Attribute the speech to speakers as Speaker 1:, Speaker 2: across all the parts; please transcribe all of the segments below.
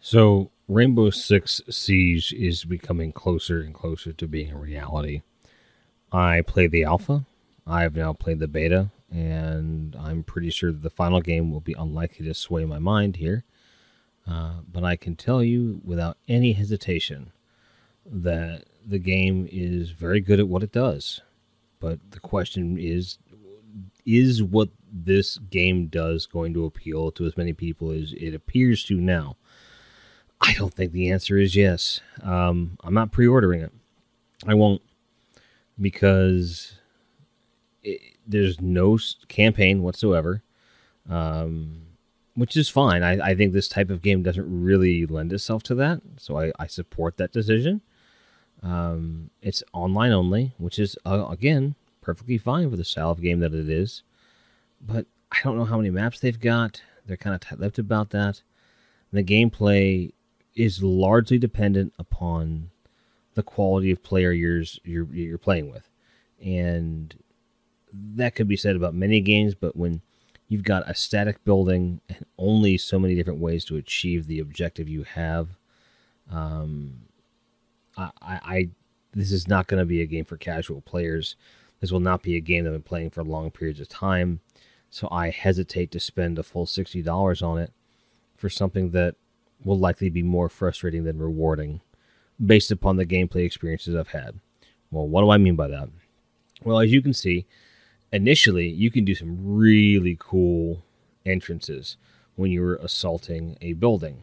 Speaker 1: So, Rainbow Six Siege is becoming closer and closer to being a reality. I played the alpha, I've now played the beta, and I'm pretty sure that the final game will be unlikely to sway my mind here. But I can tell you without any hesitation that the game is very good at what it does. But the question is what this game does going to appeal to as many people as it appears to now? I don't think the answer is yes. I'm not pre-ordering it. I won't, because there's no campaign whatsoever, which is fine. I think this type of game doesn't really lend itself to that, so I support that decision. It's online only, which is, again, perfectly fine for the style of game that it is. But I don't know how many maps they've got. They're kind of tight-lipped about that. The gameplay is largely dependent upon the quality of player you're playing with. And that could be said about many games, but when you've got a static building and only so many different ways to achieve the objective you have, this is not going to be a game for casual players. This will not be a game that I've been playing for long periods of time, so I hesitate to spend a full $60 on it for something that will likely be more frustrating than rewarding based upon the gameplay experiences I've had. Well, what do I mean by that? Well, as you can see, initially you can do some really cool entrances when you're assaulting a building,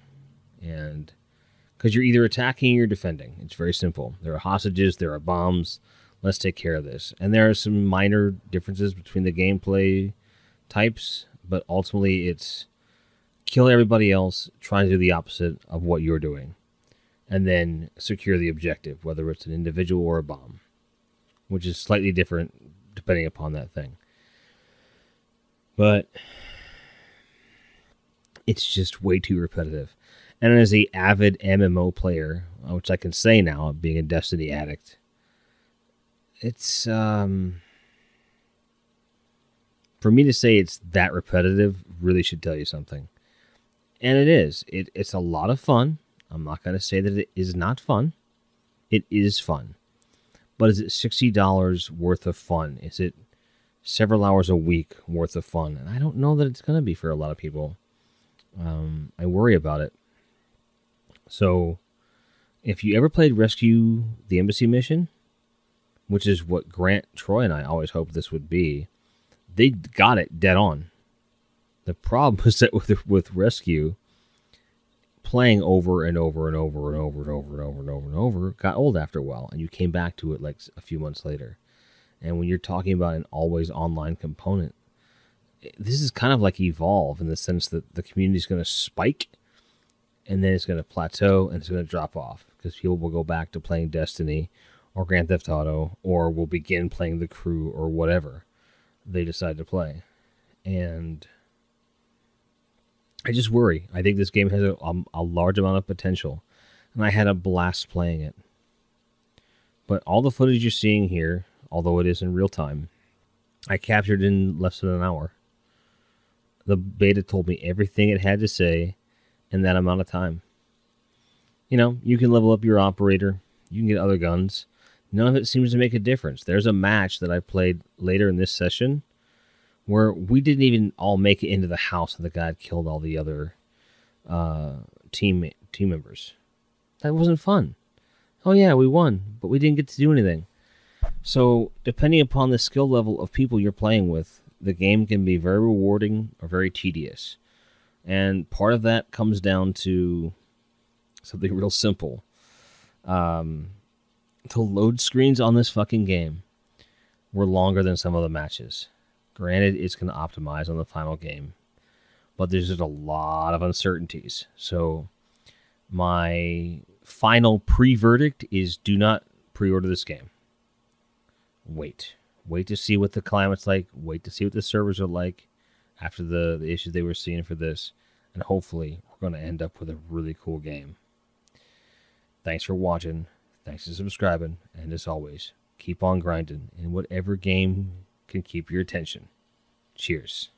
Speaker 1: and because you're either attacking or defending. It's very simple. There are hostages, there are bombs. Let's take care of this. And there are some minor differences between the gameplay types, but ultimately it's kill everybody else, try to do the opposite of what you're doing, and then secure the objective, whether it's an individual or a bomb, which is slightly different depending upon that thing. But it's just way too repetitive. And as an avid MMO player, which I can say now, being a Destiny addict, it's for me to say it's that repetitive really should tell you something. And it is. It's a lot of fun. I'm not going to say that it is not fun. It is fun. But is it $60 worth of fun? Is it several hours a week worth of fun? And I don't know that it's going to be for a lot of people. I worry about it. So, if you ever played Rescue the Embassy Mission, which is what Grant, Troy, and I always hoped this would be, they got it dead on. The problem was that with Rescue, playing over and over and over and over and over and over and over and over got old after a while, and you came back to it like a few months later. And when you're talking about an always online component, this is kind of like Evolve in the sense that the community is going to spike, and then it's going to plateau, and it's going to drop off because people will go back to playing Destiny or Grand Theft Auto, or will begin playing The Crew or whatever they decide to play. And I just worry. I think this game has a large amount of potential, and I had a blast playing it. But all the footage you're seeing here, although it is in real time, I captured in less than an hour. The beta told me everything it had to say in that amount of time. You know, you can level up your operator, you can get other guns. None of it seems to make a difference. There's a match that I played later in this session where we didn't even all make it into the house, and the guy had killed all the other team members. That wasn't fun. Oh yeah, we won, but we didn't get to do anything. So, depending upon the skill level of people you're playing with, the game can be very rewarding or very tedious. And part of that comes down to something real simple. The load screens on this fucking game were longer than some of the matches. Granted, it's going to optimize on the final game, but there's just a lot of uncertainties. So my final pre-verdict is do not pre-order this game. Wait to see what the climate's like. Wait to see what the servers are like after the issues they were seeing for this. And hopefully we're going to end up with a really cool game. Thanks for watching. Thanks for subscribing. And as always, keep on grinding in whatever game can keep your attention. Cheers.